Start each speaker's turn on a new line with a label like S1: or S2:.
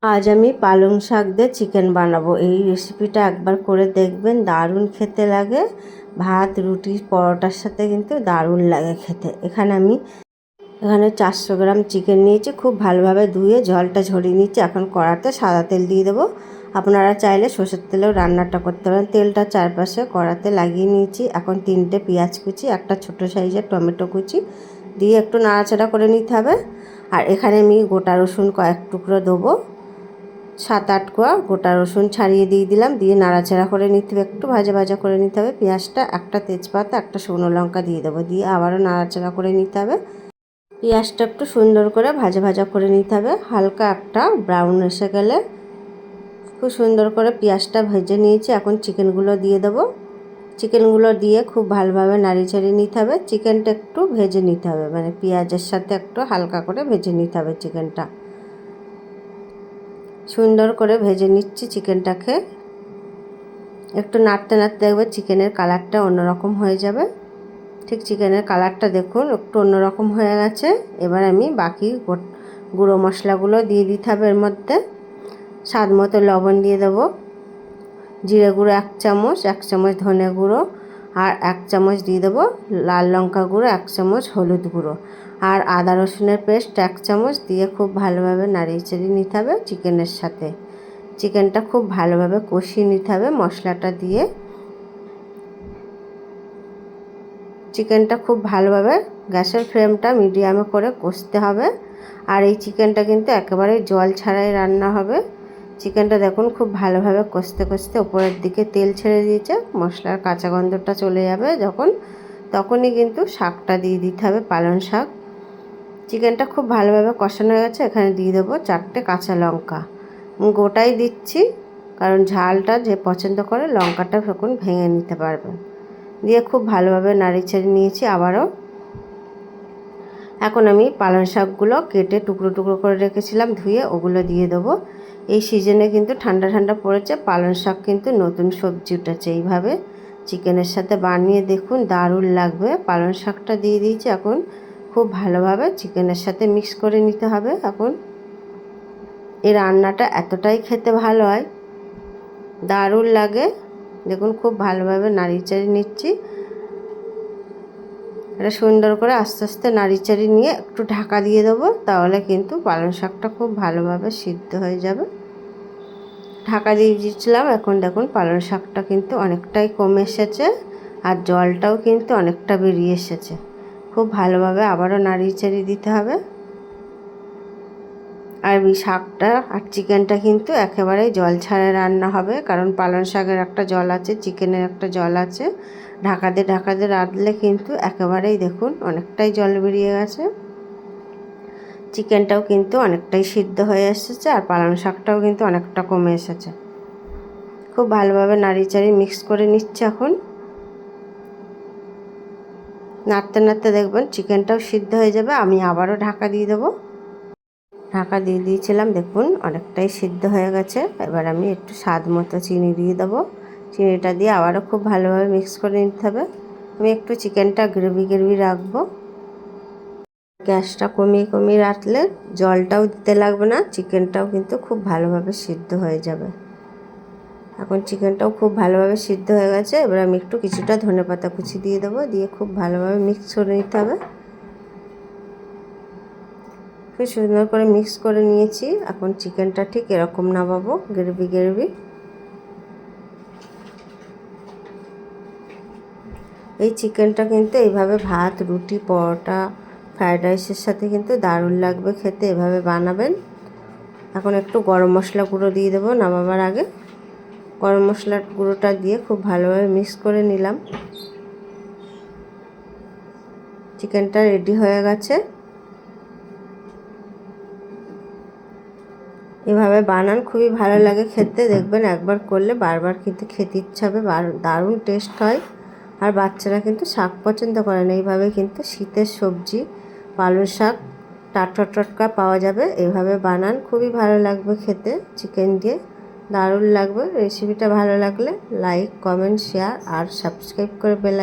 S1: আজ আমি পালং শাক দিয়ে চিকেন বানাবো। এই রেসিপিটা একবার করে দেখবেন, দারুণ খেতে লাগে। ভাত, রুটি, পরোটার সাথে কিন্তু দারুণ লাগে খেতে। এখানে 400 গ্রাম চিকেন নিয়েছি, খুব ভালোভাবে ধুয়ে জলটা ঝরিয়ে নিচ্ছি। এখন কড়াতে সাদা তেল দিয়ে দেবো। আপনারা চাইলে সর্ষের তেলেও রান্নাটা করতে পারেন। তেলটা চারপাশে কড়াতে লাগিয়ে নিয়েছি। এখন 3টে পেঁয়াজ কুচি, একটা ছোটো সাইজের টমেটো কুচি দিয়ে একটু নাড়াচাড়া করে নিতে হবে। আর এখানে আমি গোটা রসুন কয়েক টুকরো দেবো। 7-8 কোয়া গোটা রসুন ছাড়িয়ে দিয়ে দিলাম। দিয়ে নাড়াচাড়া করে নিতে হবে, একটু ভাজা ভাজা করে নিতে হবে পেঁয়াজটা। একটা তেজপাতা, একটা শুকনো লঙ্কা দিয়ে দেবো। দিয়ে আবারও নাড়াচাড়া করে নিতে হবে। পেঁয়াজটা একটু সুন্দর করে ভাজা ভাজা করে নিতে হবে। হালকা একটা ব্রাউন এসে গেলে খুব সুন্দর করে পেঁয়াজটা ভেজে নিয়েছি। এখন চিকেনগুলো দিয়ে দেবো। চিকেনগুলো দিয়ে খুব ভালোভাবে নাড়িচাড়িয়ে নিতে হবে। চিকেনটা একটু ভেজে নিতে হবে, মানে পেঁয়াজের সাথে একটু হালকা করে ভেজে নিতে হবে। চিকেনটা সুন্দর করে ভেজে নিচ্ছি। চিকেনটাকে একটু নাড়তে নাড়তে দেখবে চিকেনের কালারটা অন্যরকম হয়ে যাবে। ঠিক চিকেনের কালারটা দেখুন একটু অন্যরকম হয়ে গেছে। এবার আমি বাকি গুঁড়ো মশলাগুলো দিয়ে দিতে হবে। এর মধ্যে স্বাদ মতো লবণ দিয়ে দেবো, জিরে গুঁড়ো 1 চামচ, 1 চামচ ধনে গুঁড়ো, আর 1 চামচ দিয়ে দেবো লাল লঙ্কা গুঁড়ো, 1 চামচ হলুদ গুঁড়ো, আর আদা রসুনের পেস্ট 1 চামচ দিয়ে খুব ভালোভাবে নাড়িয়ে চাড়িয়ে নিতে হবে চিকেনের সাথে। চিকেনটা খুব ভালোভাবে কষিয়ে নিতে হবে মশলাটা দিয়ে। চিকেনটা খুব ভালোভাবে গ্যাসের ফ্লেমটা মিডিয়ামে করে কষতে হবে। আর এই চিকেনটা কিন্তু একেবারে জল ছাড়াই রান্না হবে। চিকেনটা দেখুন খুব ভালোভাবে কষতে কষতে ওপরের দিকে তেল ছেড়ে দিয়েছে। মশলার কাঁচা গন্ধটা চলে যাবে তখনই কিন্তু শাকটা দিয়ে দিতে হবে, পালং শাক। চিকেনটা খুব ভালোভাবে কষানো হয়ে গেছে। এখানে দিয়ে দেবো 4টে কাঁচা লঙ্কা। গোটাই দিচ্ছি, কারণ ঝালটা যে পছন্দ করে লঙ্কাটা তখন ভেঙে নিতে পারবেন। দিয়ে খুব ভালোভাবে নাড়িচাড়ি নিয়েছি আবারও। এখন আমি পালং শাকগুলো কেটে টুকরো টুকরো করে রেখেছিলাম ধুয়ে, ওগুলো দিয়ে দেবো। এই সিজনে কিন্তু ঠান্ডা ঠান্ডা পড়েছে, পালং শাক কিন্তু নতুন সবজি উঠেছে। এইভাবে চিকেনের সাথে বানিয়ে দেখুন, দারুণ লাগবে। পালং শাকটা দিয়ে দিয়েছি। এখন খুব ভালোভাবে চিকেনের সাথে মিক্স করে নিতে হবে। এখন এই রান্নাটা এতটাই খেতে ভালো হয়, দারুণ লাগে। দেখুন খুব ভালোভাবে নাড়িয়ে নিচ্ছি। এটা সুন্দর করে আস্তে আস্তে নাড়িচাড়ি নিয়ে একটু ঢাকা দিয়ে দেবো, তাহলে কিন্তু পালং শাকটা খুব ভালোভাবে সিদ্ধ হয়ে যাবে। ঢাকা দিয়ে দিয়েছিলাম। এখন দেখুন পালং শাকটা কিন্তু অনেকটাই কমে এসেছে, আর জলটাও কিন্তু অনেকটা বেরিয়ে এসেছে। খুব ভালোভাবে আবারও নাড়িচাড়ি দিতে হবে। আর এই শাকটা আর চিকেনটা কিন্তু একেবারেই জল ছাড়া রান্না হবে, কারণ পালং শাকের একটা জল আছে, চিকেনের একটা জল আছে। ঢাকা দিয়ে রাঁধলে কিন্তু একেবারেই দেখুন অনেকটাই জল বেরিয়ে গেছে। চিকেনটাও কিন্তু অনেকটাই সিদ্ধ হয়ে এসেছে, আর পালং শাকটাও কিন্তু অনেকটা কমে এসেছে। খুব ভালোভাবে নাড়িচাড়ি মিক্স করে নিচ্ছে। এখন নাড়তে নাড়তে দেখবেন চিকেনটাও সিদ্ধ হয়ে যাবে। আমি আবারও ঢাকা দিয়ে দেবো। ঢাকা দিয়ে দিয়েছিলাম, দেখুন অনেকটাই সিদ্ধ হয়ে গেছে। এবার আমি একটু স্বাদ মতো চিনি দিয়ে দেবো। চিনিটা দিয়ে আবারও খুব ভালোভাবে মিক্স করে নিতে হবে। আমি একটু চিকেনটা গ্রেভি রাখবো। গ্যাসটা কমিয়ে রাখলে জলটাও দিতে লাগবে না, চিকেনটাও কিন্তু খুব ভালোভাবে সিদ্ধ হয়ে যাবে। এখন চিকেনটাও খুব ভালোভাবে সিদ্ধ হয়ে গেছে। এবার আমি একটু কিছুটা ধনেপাতা কুচি দিয়ে দেবো। দিয়ে খুব ভালোভাবে মিক্স করে নিতে হবে। খুব সুন্দর করে মিক্স করে নিয়েছি। এখন চিকেনটা ঠিক এরকম নামাবো, গ্রেভি। এই চিকেনটা কিন্তু এইভাবে ভাত, রুটি, পরোটা, ফ্রায়েড রাইসের সাথে কিন্তু দারুণ লাগবে খেতে। এভাবে বানাবেন। এখন একটু গরম মশলা গুঁড়ো দিয়ে দেবো নামাবার আগে। গরম মশলার গুঁড়োটা দিয়ে খুব ভালোভাবে মিক্স করে নিলাম। চিকেনটা রেডি হয়ে গেছে। এভাবে বানান, খুবই ভালো লাগে খেতে। দেখবেন একবার করলে বারবার কিন্তু খেতে ইচ্ছা হবে, দারুণ টেস্ট হয়। আর বাচ্চারা কিন্তু শাক পছন্দ করে না। এইভাবে কিন্তু শীতের সবজি পালং শাক টাটকা পাওয়া যাবে। এইভাবে বানান, খুবই ভালো লাগবে খেতে। চিকেন দিয়ে দারুণ লাগবে। রেসিপিটা ভালো লাগলে লাইক, কমেন্ট, শেয়ার আর সাবস্ক্রাইব করে বেল